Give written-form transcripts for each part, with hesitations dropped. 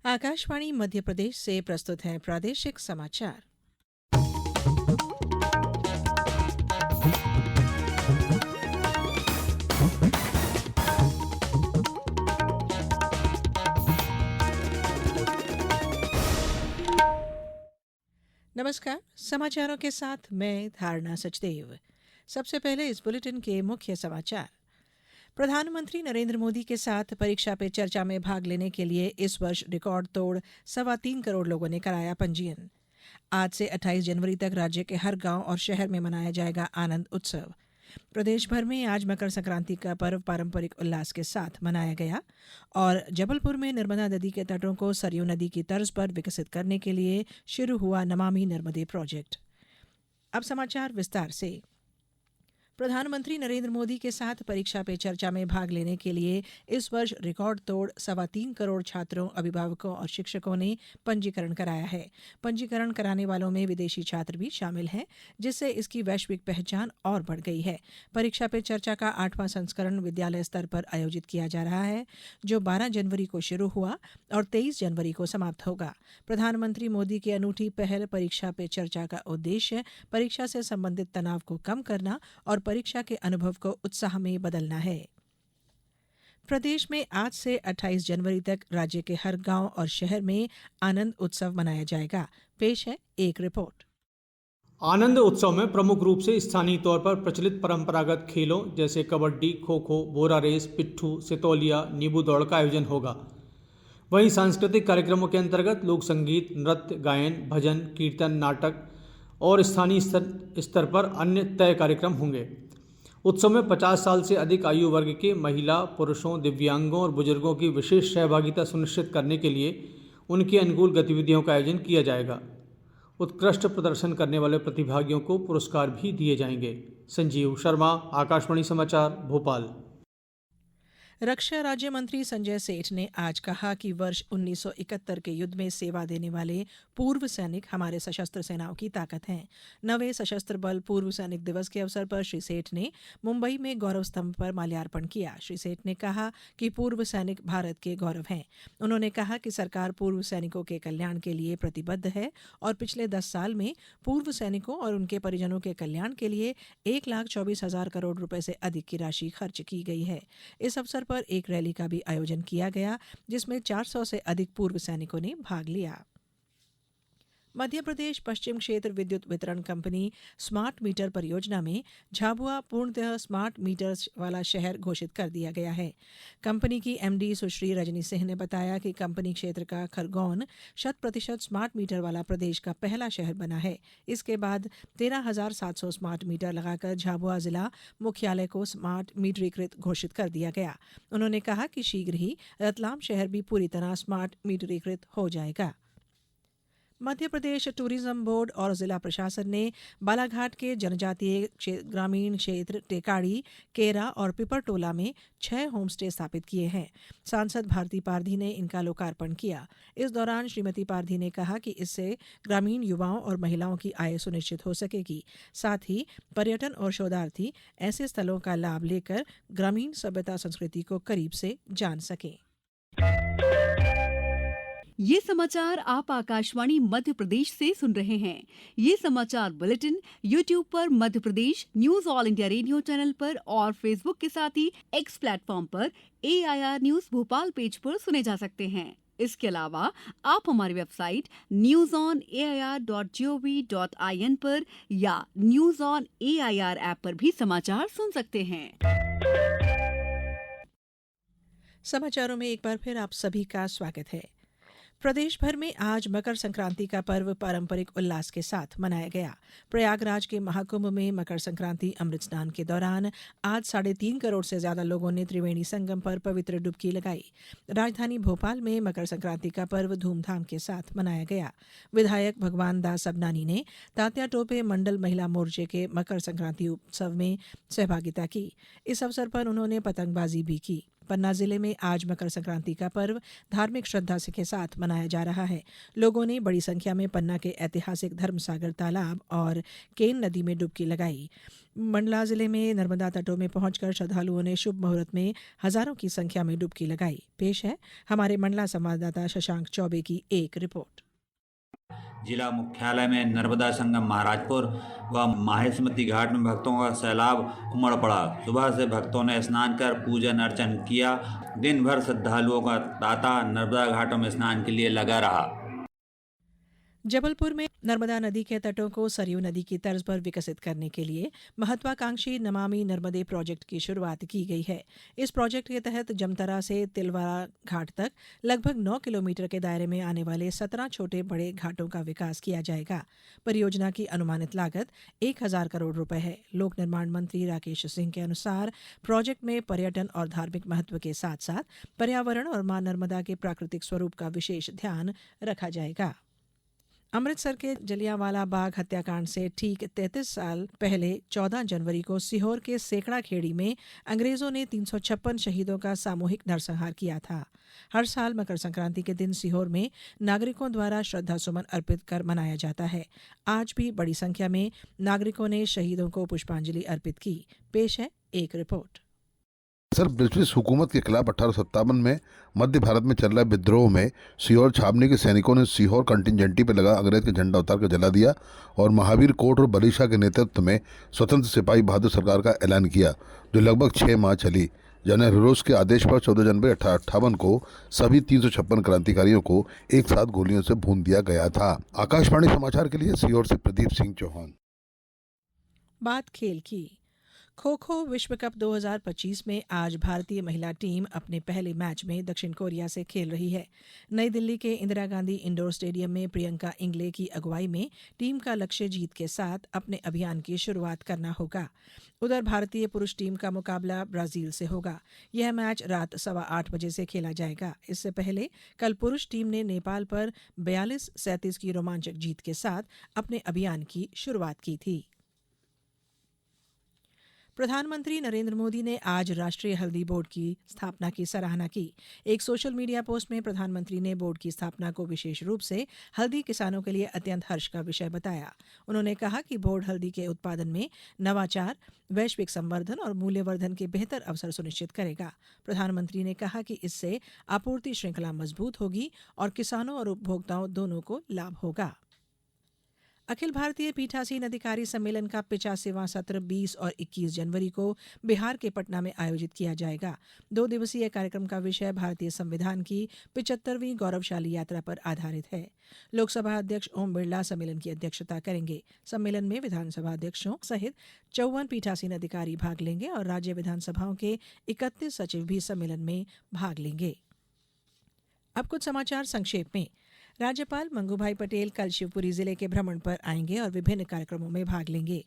आकाशवाणी मध्य प्रदेश से प्रस्तुत हैं प्रादेशिक समाचार। नमस्कार, समाचारों के साथ मैं धारणा सचदेव। सबसे पहले इस बुलेटिन के मुख्य समाचार। प्रधानमंत्री नरेंद्र मोदी के साथ परीक्षा पे चर्चा में भाग लेने के लिए इस वर्ष रिकॉर्ड तोड़ 3.25 करोड़ लोगों ने कराया पंजीयन। आज से 28 जनवरी तक राज्य के हर गांव और शहर में मनाया जाएगा आनंद उत्सव। प्रदेश भर में आज मकर संक्रांति का पर्व पारंपरिक उल्लास के साथ मनाया गया और जबलपुर में नर्मदा नदी के तटों को सरयू नदी की तर्ज पर विकसित करने के लिए शुरू हुआ नमामि नर्मदे प्रोजेक्ट। अब समाचार विस्तार से। प्रधानमंत्री नरेंद्र मोदी के साथ परीक्षा पे चर्चा में भाग लेने के लिए इस वर्ष रिकॉर्ड तोड़ 3.25 करोड़ छात्रों, अभिभावकों और शिक्षकों ने पंजीकरण कराया है। पंजीकरण कराने वालों में विदेशी छात्र भी शामिल हैं, जिससे इसकी वैश्विक पहचान और बढ़ गई है। परीक्षा पे चर्चा का 8वां संस्करण विद्यालय स्तर पर आयोजित किया जा रहा है, जो 12 जनवरी को शुरू हुआ और 23 जनवरी को समाप्त होगा। प्रधानमंत्री मोदी की अनूठी पहल परीक्षा पे चर्चा का उद्देश्य परीक्षा से संबंधित तनाव को कम करना और परीक्षा के अनुभव को उत्साह में बदलना है। प्रदेश में आज से 28 जनवरी तक राज्य के हर गांव और शहर में आनंद उत्सव मनाया जाएगा। पेश है एक रिपोर्ट। आनंद उत्सव में प्रमुख रूप से स्थानीय तौर पर प्रचलित परंपरागत खेलों जैसे कबड्डी, खो खो, बोरा रेस, पिट्ठू, सितौलिया, नींबू दौड़ का आयोजन होगा। वहीं सांस्कृतिक कार्यक्रमों के अंतर्गत लोक संगीत, नृत्य, गायन, भजन, कीर्तन, नाटक और स्थानीय स्तर पर अन्य तय कार्यक्रम होंगे। उत्सव में 50 साल से अधिक आयु वर्ग के महिला, पुरुषों, दिव्यांगों और बुजुर्गों की विशेष सहभागिता सुनिश्चित करने के लिए उनकी अनुकूल गतिविधियों का आयोजन किया जाएगा। उत्कृष्ट प्रदर्शन करने वाले प्रतिभागियों को पुरस्कार भी दिए जाएंगे। संजीव शर्मा, आकाशवाणी समाचार, भोपाल। रक्षा राज्य मंत्री संजय सेठ ने आज कहा कि वर्ष 1971 के युद्ध में सेवा देने वाले पूर्व सैनिक हमारे सशस्त्र सेनाओं की ताकत हैं। 9वें सशस्त्र बल पूर्व सैनिक दिवस के अवसर पर श्री सेठ ने मुंबई में गौरव स्तंभ पर माल्यार्पण किया। श्री सेठ ने कहा कि पूर्व सैनिक भारत के गौरव हैं। उन्होंने कहा कि सरकार पूर्व सैनिकों के कल्याण के लिए प्रतिबद्ध है और पिछले 10 साल में पूर्व सैनिकों और उनके परिजनों के कल्याण के लिए 1,24,000 करोड़ रुपए से अधिक की राशि खर्च की गई है। इस अवसर पर एक रैली का भी आयोजन किया गया, जिसमें 400 से अधिक पूर्व सैनिकों ने भाग लिया। मध्य प्रदेश पश्चिम क्षेत्र विद्युत वितरण कंपनी स्मार्ट मीटर परियोजना में झाबुआ पूर्णतः स्मार्ट मीटर वाला शहर घोषित कर दिया गया है। कंपनी की एमडी सुश्री रजनी सिंह ने बताया कि कंपनी क्षेत्र का खरगोन 100% स्मार्ट मीटर वाला प्रदेश का पहला शहर बना है। इसके बाद 13,700 स्मार्ट मीटर लगाकर झाबुआ जिला मुख्यालय को स्मार्ट मीटरीकृत घोषित कर दिया गया। उन्होंने कहा कि शीघ्र ही रतलाम शहर भी पूरी तरह स्मार्ट मीटरीकृत हो जाएगा। मध्य प्रदेश टूरिज्म बोर्ड और जिला प्रशासन ने बालाघाट के जनजातीय ग्रामीण क्षेत्र टेकाड़ी, केरा और पिपरटोला में 6 होमस्टे स्थापित किए हैं। सांसद भारती पारधी ने इनका लोकार्पण किया। इस दौरान श्रीमती पारधी ने कहा कि इससे ग्रामीण युवाओं और महिलाओं की आय सुनिश्चित हो सकेगी। साथ ही पर्यटन और शोधार्थी ऐसे स्थलों का लाभ लेकर ग्रामीण सभ्यता संस्कृति को करीब से जान सकें। ये समाचार आप आकाशवाणी मध्य प्रदेश से सुन रहे हैं। ये समाचार बुलेटिन YouTube पर Madhya Pradesh news All India Radio channel पर और फेसबुक के साथ ही एक्स प्लेटफॉर्म पर AIR न्यूज भोपाल पेज पर सुने जा सकते हैं। इसके अलावा आप हमारी वेबसाइट newsonair.gov.in पर या न्यूज ऑन AIR ऐप पर भी समाचार सुन सकते हैं। समाचारों में एक बार फिर आप सभी का स्वागत है। प्रदेश भर में आज मकर संक्रांति का पर्व पारंपरिक उल्लास के साथ मनाया गया। प्रयागराज के महाकुंभ में मकर संक्रांति अमृत स्नान के दौरान आज 3.5 करोड़ से ज्यादा लोगों ने त्रिवेणी संगम पर पवित्र डुबकी लगाई। राजधानी भोपाल में मकर संक्रांति का पर्व धूमधाम के साथ मनाया गया। विधायक भगवान दास सबनानी ने तात्या टोपे मंडल महिला मोर्चे के मकर संक्रांति उत्सव में सहभागिता की। इस अवसर पर उन्होंने पतंगबाजी भी की। पन्ना जिले में आज मकर संक्रांति का पर्व धार्मिक श्रद्धा के साथ मनाया जा रहा है। लोगों ने बड़ी संख्या में पन्ना के ऐतिहासिक धर्मसागर तालाब और केन नदी में डुबकी लगाई। मंडला जिले में नर्मदा तटों में पहुंचकर श्रद्धालुओं ने शुभ मुहूर्त में हजारों की संख्या में डुबकी लगाई। पेश है हमारे मंडला संवाददाता शशांक चौबे की एक रिपोर्ट। जिला मुख्यालय में नर्मदा संगम महाराजपुर व माहेश्मती घाट में भक्तों का सैलाब उमड़ पड़ा। सुबह से भक्तों ने स्नान कर पूजन अर्चन किया। दिन भर श्रद्धालुओं का तांता नर्मदा घाटों में स्नान के लिए लगा रहा। जबलपुर में नर्मदा नदी के तटों को सरयू नदी की तर्ज पर विकसित करने के लिए महत्वाकांक्षी नमामि नर्मदे प्रोजेक्ट की शुरुआत की गई है। इस प्रोजेक्ट के तहत जमतरा से तिलवारा घाट तक लगभग 9 किलोमीटर के दायरे में आने वाले 17 छोटे बड़े घाटों का विकास किया जाएगा। परियोजना की अनुमानित लागत 1000 करोड़ रुपए है। लोक निर्माण मंत्री राकेश सिंह के अनुसार प्रोजेक्ट में पर्यटन और धार्मिक महत्व के साथ साथ पर्यावरण और मां नर्मदा के प्राकृतिक स्वरूप का विशेष ध्यान रखा जाएगा। अमृतसर के जलियांवाला बाग हत्याकांड से ठीक 33 साल पहले 14 जनवरी को सीहोर के सेकड़ा खेड़ी में अंग्रेजों ने 356 शहीदों का सामूहिक नरसंहार किया था। हर साल मकर संक्रांति के दिन सीहोर में नागरिकों द्वारा श्रद्धा सुमन अर्पित कर मनाया जाता है। आज भी बड़ी संख्या में नागरिकों ने शहीदों को पुष्पांजलि अर्पित की। पेश है एक रिपोर्ट। सर, ब्रिटिश हुकूमत के खिलाफ 1857 में मध्य भारत में चल रहे विद्रोह में सीहोर छावनी के सैनिकों ने सीहोर कंटिजेंटी पर लगा अंग्रेज का झंडा उतार कर जला दिया और महावीर कोट और बलीशाह के नेतृत्व में स्वतंत्र सिपाही बहादुर सरकार का ऐलान किया, जो लगभग 6 माह चली। जनरल हिरोज के आदेश पर 14 जनवरी 1858 को सभी 356 क्रांतिकारियों को एक साथ गोलियों से भून दिया गया था। आकाशवाणी समाचार के लिए सीहोर से प्रदीप सिंह चौहान। बात खेल की। खो खो विश्व कप 2025 में आज भारतीय महिला टीम अपने पहले मैच में दक्षिण कोरिया से खेल रही है। नई दिल्ली के इंदिरा गांधी इंडोर स्टेडियम में प्रियंका इंगले की अगुवाई में टीम का लक्ष्य जीत के साथ अपने अभियान की शुरुआत करना होगा। उधर भारतीय पुरुष टीम का मुकाबला ब्राजील से होगा। यह मैच रात 8:15 बजे से खेला जाएगा। इससे पहले कल पुरुष टीम ने नेपाल पर 42-37 की रोमांचक जीत के साथ अपने अभियान की शुरुआत की थी। प्रधानमंत्री नरेंद्र मोदी ने आज राष्ट्रीय हल्दी बोर्ड की स्थापना की सराहना की। एक सोशल मीडिया पोस्ट में प्रधानमंत्री ने बोर्ड की स्थापना को विशेष रूप से हल्दी किसानों के लिए अत्यंत हर्ष का विषय बताया। उन्होंने कहा कि बोर्ड हल्दी के उत्पादन में नवाचार, वैश्विक संवर्धन और मूल्यवर्धन के बेहतर अवसर सुनिश्चित करेगा। प्रधानमंत्री ने कहा कि इससे आपूर्ति श्रृंखला मजबूत होगी और किसानों और उपभोक्ताओं दोनों को लाभ होगा। अखिल भारतीय पीठासीन अधिकारी सम्मेलन का 85वां सत्र 20 और 21 जनवरी को बिहार के पटना में आयोजित किया जाएगा। 2 दिवसीय कार्यक्रम का विषय भारतीय संविधान की 75वीं गौरवशाली यात्रा पर आधारित है। लोकसभा अध्यक्ष ओम बिरला सम्मेलन की अध्यक्षता करेंगे। सम्मेलन में विधानसभा अध्यक्षों सहित 54 पीठासीन अधिकारी भाग लेंगे और राज्य विधानसभाओं के 31 सचिव भी सम्मेलन में भाग लेंगे। अब कुछ समाचार संक्षेप में। राज्यपाल मंगूभाई पटेल कल शिवपुरी जिले के भ्रमण पर आएंगे और विभिन्न कार्यक्रमों में भाग लेंगे।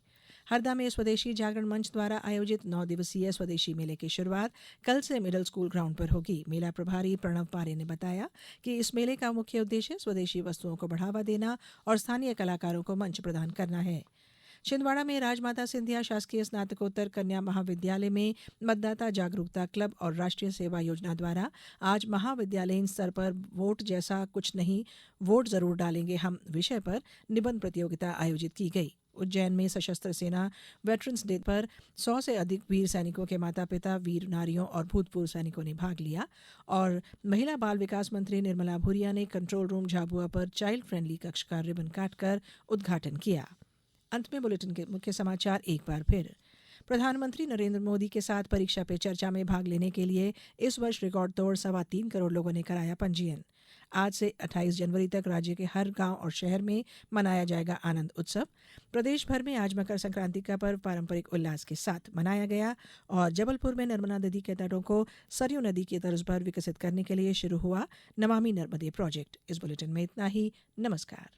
हरदा में स्वदेशी जागरण मंच द्वारा आयोजित 9 दिवसीय स्वदेशी मेले की शुरुआत कल से मिडिल स्कूल ग्राउंड पर होगी। मेला प्रभारी प्रणव पारे ने बताया कि इस मेले का मुख्य उद्देश्य स्वदेशी वस्तुओं को बढ़ावा देना और स्थानीय कलाकारों को मंच प्रदान करना है। छिंदवाड़ा में राजमाता सिंधिया शासकीय स्नातकोत्तर कन्या महाविद्यालय में मतदाता जागरूकता क्लब और राष्ट्रीय सेवा योजना द्वारा आज महाविद्यालयीन स्तर पर वोट जैसा कुछ नहीं, वोट जरूर डालेंगे हम विषय पर निबंध प्रतियोगिता आयोजित की गई। उज्जैन में सशस्त्र सेना वेटरन्स डे पर 100 से अधिक वीर सैनिकों के माता पिता, वीर नारियों और भूतपूर्व सैनिकों ने भाग लिया और महिला बाल विकास मंत्री निर्मला भूरिया ने कंट्रोल रूम झाबुआ पर चाइल्ड फ्रेंडली कक्ष का रिबन काटकर उद्घाटन किया। अंत में बुलेटिन के मुख्य समाचार एक बार फिर। प्रधानमंत्री नरेंद्र मोदी के साथ परीक्षा पे चर्चा में भाग लेने के लिए इस वर्ष रिकॉर्ड तोड़ 3.25 करोड़ लोगों ने कराया पंजीयन। आज से 28 जनवरी तक राज्य के हर गांव और शहर में मनाया जाएगा आनंद उत्सव। प्रदेश भर में आज मकर संक्रांति का पर्व पारंपरिक उल्लास के साथ मनाया गया और जबलपुर में नर्मदा नदी के तटों को सरयू नदी की तर्ज पर विकसित करने के लिए शुरू हुआ नमामि नर्मदे प्रोजेक्ट। इस बुलेटिन में इतना ही। नमस्कार।